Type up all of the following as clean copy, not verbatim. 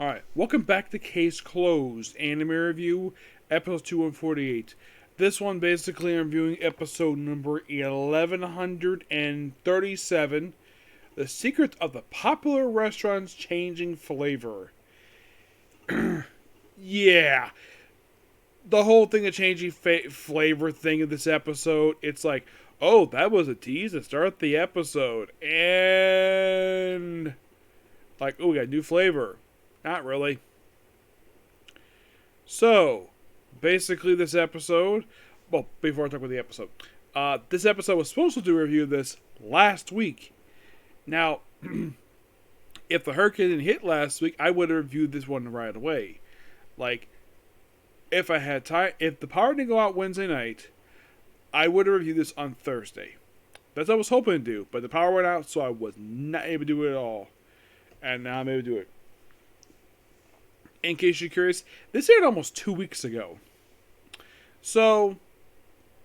Alright, welcome back to Case Closed, Anime Review, episode 248. This one basically I'm reviewing episode number 1137, The Secret of the Popular Restaurant's Changing Flavor. Yeah, the whole thing of changing flavor thing of this episode, it's like, oh, that was a tease to start the episode, and like, oh, we got new flavor. Not really. So, basically, this episode. Well, before I talk about the episode, this episode was supposed to do a review of this last week. Now, if the hurricane didn't hit last week, I would have reviewed this one right away. Like, if I had time, if the power didn't go out Wednesday night, I would have reviewed this on Thursday. That's what I was hoping to do, but the power went out, so I was not able to do it at all. And now I'm able to do it. In case you're curious, this aired almost 2 weeks ago. So,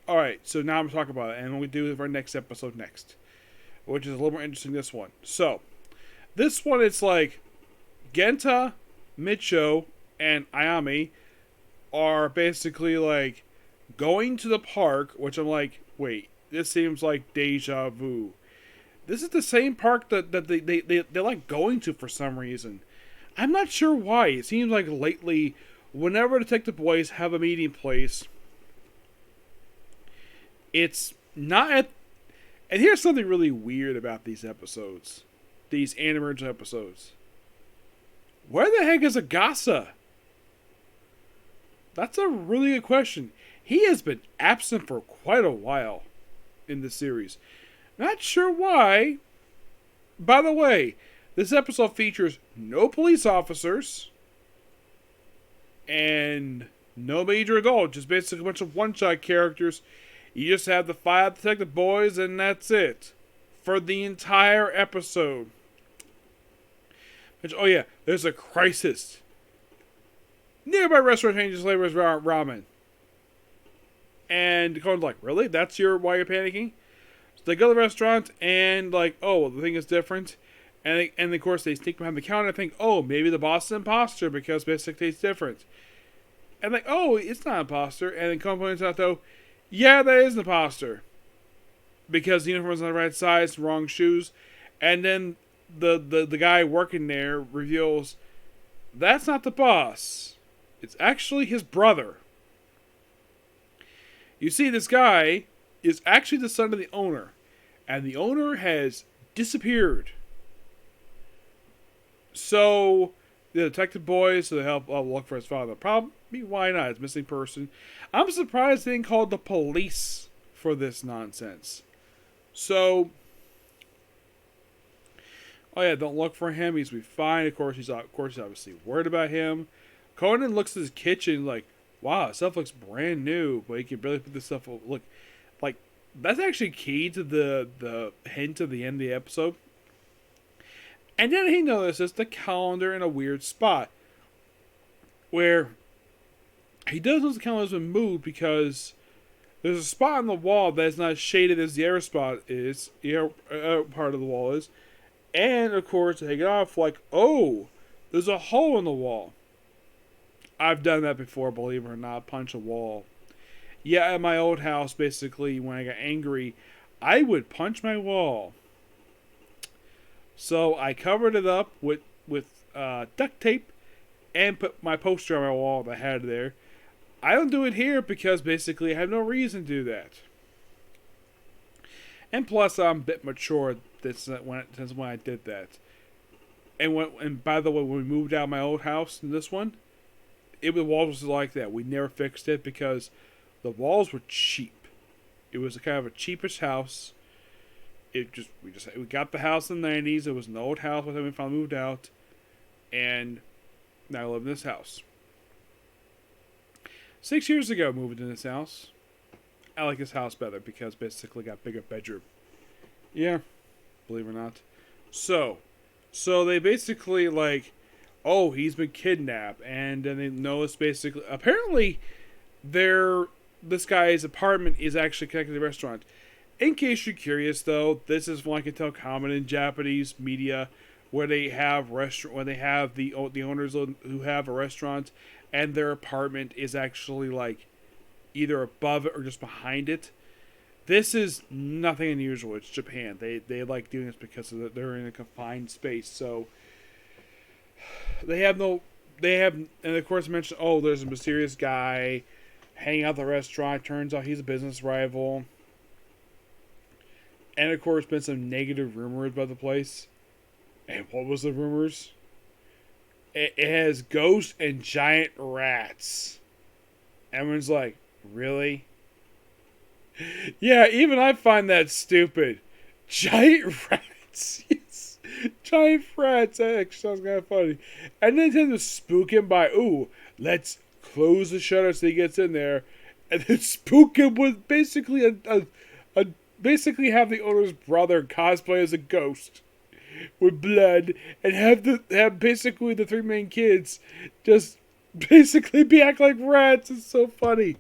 alright, so now I'm talking about it, and what we do with our next episode next, which is a little more interesting this one. So, this one, it's like, Genta, Micho, and Ayami are basically like going to the park, which I'm like, wait, this seems like deja vu. This is the same park that they like going to for some reason. I'm not sure why. It seems like lately, whenever Detective Boys have a meeting place, it's not at... And here's something really weird about these episodes. These Animurge episodes. Where the heck is Agasa? That's a really good question. He has been absent for quite a while in the series. Not sure why. By the way, this episode features no police officers and no major adult, just basically a bunch of one-shot characters. You just have the 5 Detective Boys, and that's it for the entire episode. Which, oh yeah, there's a crisis. Nearby restaurant changes flavor as ramen. And Dakota's like, really? That's why you're panicking? So they go to the restaurant, and like, oh, the thing is different. And of course, they sneak behind the counter and think, oh, maybe the boss is an imposter because basically it's different. And like, oh, it's not an imposter. And then Cohen points out, though, yeah, that is an imposter. Because the uniform's not the right size, wrong shoes. And then the guy working there reveals, that's not the boss. It's actually his brother. You see, this guy is actually the son of the owner. And the owner has disappeared. So, the Detective Boys, so they help look for his father. Probably, why not? It's a missing person. I'm surprised they didn't call the police for this nonsense. So, oh yeah, don't look for him. He's gonna be fine. Of course, he's obviously worried about him. Conan looks at his kitchen like, wow, this stuff looks brand new, but he can barely put this stuff. Look, like that's actually key to the hint of the end of the episode. And then he notices the calendar in a weird spot. Where he does notice the calendar has been moved because there's a spot on the wall that is not as shaded as the air spot is. The air part of the wall is. And, of course, to take it off, like, oh, there's a hole in the wall. I've done that before, believe it or not, punch a wall. Yeah, at my old house, basically, when I got angry, I would punch my wall. So I covered it up with duct tape and put my poster on my wall that I had there. I don't do it here because basically I have no reason to do that. And plus I'm a bit mature since when I did that. And by the way, when we moved out of my old house in this one, the walls was like that. We never fixed it because the walls were cheap. It was a kind of a cheapish house. We got the house in the 90s. It was an old house by the time we finally moved out. And now I live in this house. 6 years ago, moved into this house. I like this house better because basically got bigger bedroom. Yeah, believe it or not. So they basically like, oh, he's been kidnapped. And then they notice basically, apparently, this guy's apartment is actually connected to the restaurant. In case you're curious, though, this is one I can tell common in Japanese media where they have the owners who have a restaurant, and their apartment is actually like either above it or just behind it. This is nothing unusual. It's Japan. They like doing this because they're in a confined space. So they have no. They have, and of course, mentioned. Oh, there's a mysterious guy hanging out at the restaurant. Turns out he's a business rival. And of course, been some negative rumors about the place. And what was the rumors? It has ghosts and giant rats. Everyone's like, really? Yeah, even I find that stupid. Giant rats. Yes. Giant rats. That actually sounds kind of funny. And then tend to spook him by, ooh, let's close the shutter so he gets in there. And then spook him with basically basically have the owner's brother cosplay as a ghost with blood, and have basically the three main kids just basically be act like rats. It's so funny.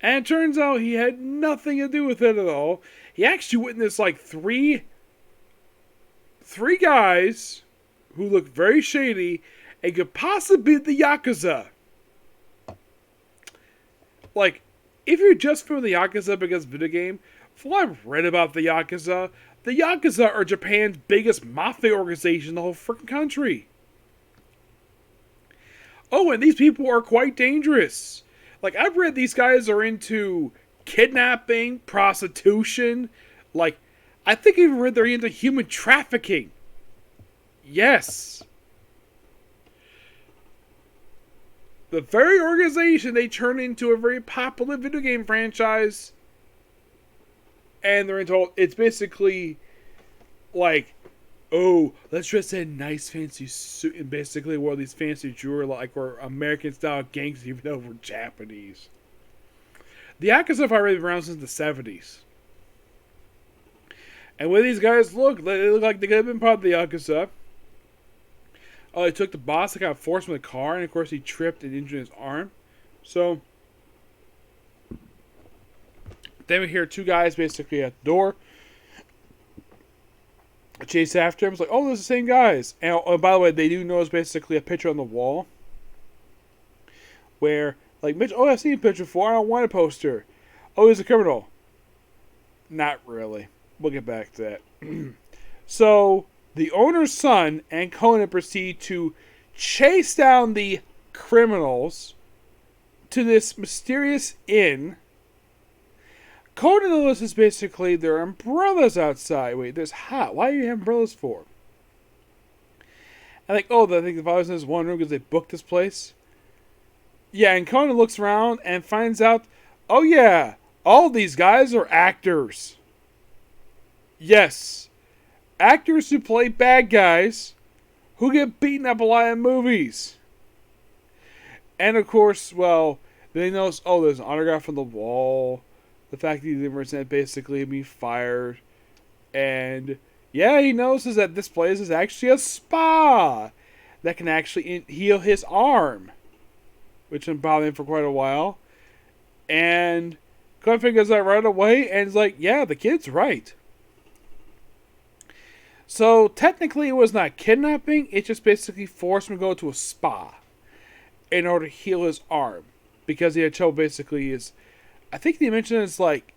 And it turns out he had nothing to do with it at all. He actually witnessed like three guys who look very shady and could possibly be the Yakuza. Like, if you're just from the Yakuza because of the video game, from what I've read about the Yakuza are Japan's biggest mafia organization in the whole freaking country. Oh, and these people are quite dangerous. Like, I've read these guys are into kidnapping, prostitution. Like, I think I've read they're into human trafficking. Yes. The very organization they turn into a very popular video game franchise. And they're into it's basically like, oh, let's dress in nice fancy suit and basically wear these fancy jewelry like we're American style gangsters even though we're Japanese. The Yakuza have already been around since the 70s. And when these guys look, they look like they could have been part of the Yakuza. Oh, they took the boss that got forced from the car, and of course he tripped and injured his arm. So then we hear two guys basically at the door chase after him. It's like, oh, those are the same guys. And oh, by the way, they do notice basically a picture on the wall where, like, Mitch, oh, I've seen a picture before. I don't want a poster. Oh, he's a criminal. Not really. We'll get back to that. So the owner's son and Conan proceed to chase down the criminals to this mysterious inn. Conan notices basically there are umbrellas outside. Wait, there's hot. Why do you have umbrellas for? And like, oh, I think the father's in this one room because they booked this place. Yeah, and Conan looks around and finds out, oh yeah, all these guys are actors. Yes. Actors who play bad guys who get beaten up a lot in movies. And of course, well, they notice, oh, there's an autograph on the wall. The fact that he didn't resent basically be fired. And yeah, he notices that this place is actually a spa that can actually heal his arm, which has been bothering him for quite a while. And Conan figures that right away and is like, yeah, the kid's right. So technically it was not kidnapping, it just basically forced him to go to a spa in order to heal his arm. Because he had trouble basically I think they mentioned it's like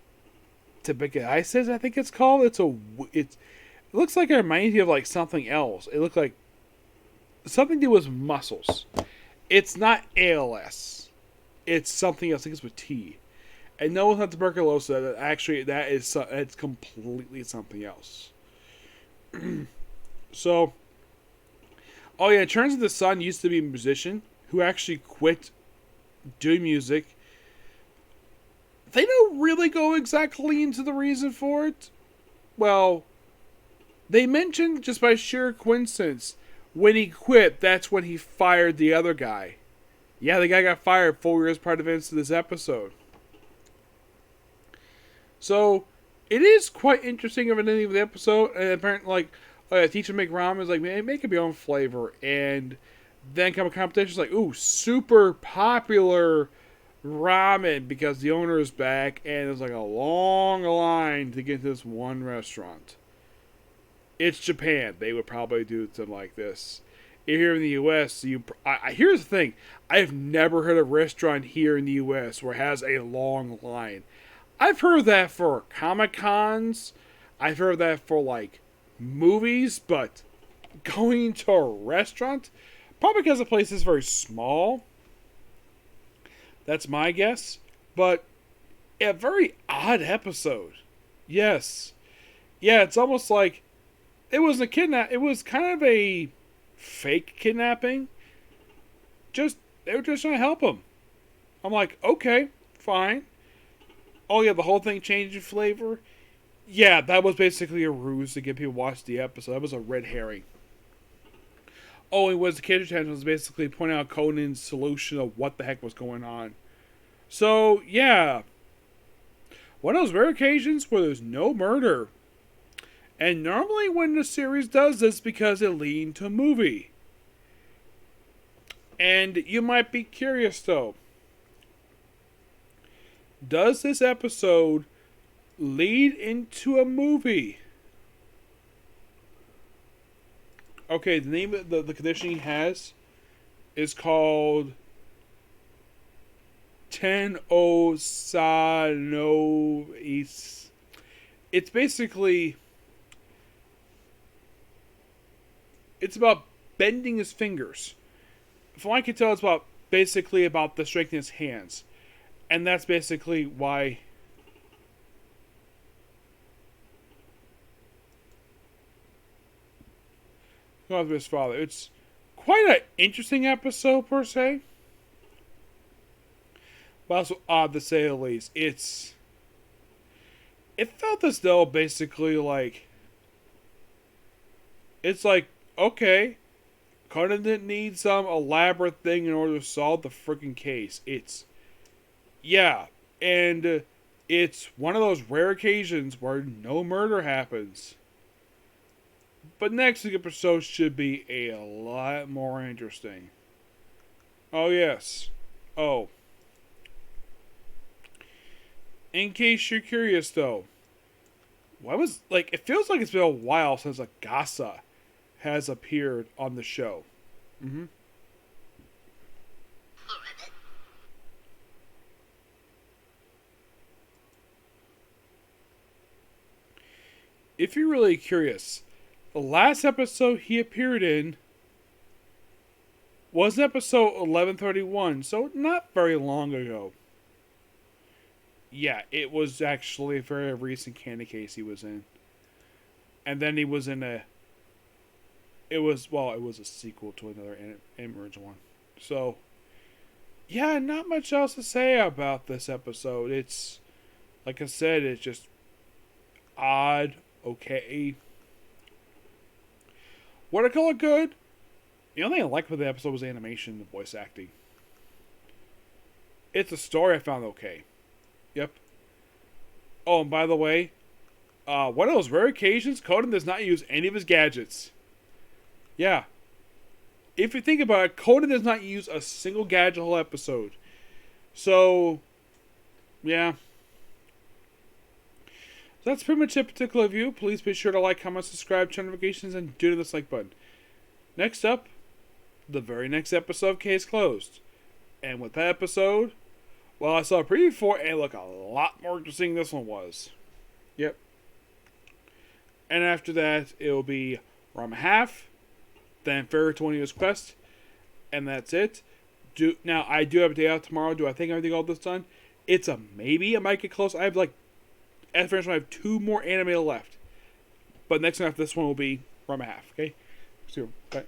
tibicaditis, I think it's called. It looks like it reminds you of like something else. It looked like something to do with muscles. It's not ALS. It's something else. I think it's with T. And no, it's not tuberculosis. Actually, it's completely something else. So, oh yeah, it turns out the son used to be a musician who actually quit doing music. They don't really go exactly into the reason for it. Well, they mentioned just by sheer coincidence, when he quit, that's when he fired the other guy. Yeah, the guy got fired 4 years prior to events of this episode. So, it is quite interesting of an ending of the episode, and apparently, like, teacher make ramen is like, man, make up your own flavor, and then come a competition, like, ooh, super popular ramen, because the owner is back, and there's like a long line to get to this one restaurant. It's Japan. They would probably do something like this. Here in the U.S., here's the thing. I've never heard of a restaurant here in the U.S. where it has a long line. I've heard of that for Comic Cons. I've heard of that for like movies, but going to a restaurant, probably because the place is very small. That's my guess. But a very odd episode. Yes. Yeah, it's almost like it was a kidnap. It was kind of a fake kidnapping. They were just trying to help him. I'm like, okay, fine. Oh yeah, the whole thing changed in flavor. Yeah, that was basically a ruse to get people to watch the episode. That was a red herring. Oh, and was the character attention was basically pointing out Conan's solution of what the heck was going on. So yeah, one of those rare occasions where there's no murder. And normally when the series does this because it leaned to a movie. And you might be curious though. Does this episode lead into a movie? Okay, the name of the condition he has is called Tenosanois. It's basically... It's about bending his fingers. From what I can tell, it's basically about the strength in his hands. And that's basically why... God of his father. It's quite an interesting episode, per se. But also odd to say the least. It felt as though basically like... It's like, okay, Conan didn't need some elaborate thing in order to solve the freaking case. Yeah, and it's one of those rare occasions where no murder happens. But next week's episode should be a lot more interesting. Oh, yes. Oh. In case you're curious, though, it feels like it's been a while since Agasa has appeared on the show. Mm-hmm. If you're really curious, the last episode he appeared in was episode 1131, so not very long ago. Yeah, it was actually a very recent candy case he was in. And then he was in it was a sequel to another original one. So, yeah, not much else to say about this episode. It's, like I said, it's just odd, okay. Would I call it good? The only thing I liked about the episode was the animation and the voice acting. It's a story I found okay. Yep. Oh, and by the way, one of those rare occasions, Conan does not use any of his gadgets. Yeah. If you think about it, Conan does not use a single gadget the whole episode. So, yeah. So that's pretty much it, particular review. Please be sure to like, comment, subscribe, turn notifications, and do the dislike button. Next up, the very next episode of Case Closed. And with that episode, well, I saw a preview for it, and look a lot more interesting than this one was. Yep. And after that, it will be Ranma Half, then Fairy 20 Years Quest, and that's it. Now, I do have a day out tomorrow. Do I think everything all this done? It's a maybe. I might get close. I have at first, I have 2 more anime left. But next one after this one will be Ranma Half. Okay? See you. Bye.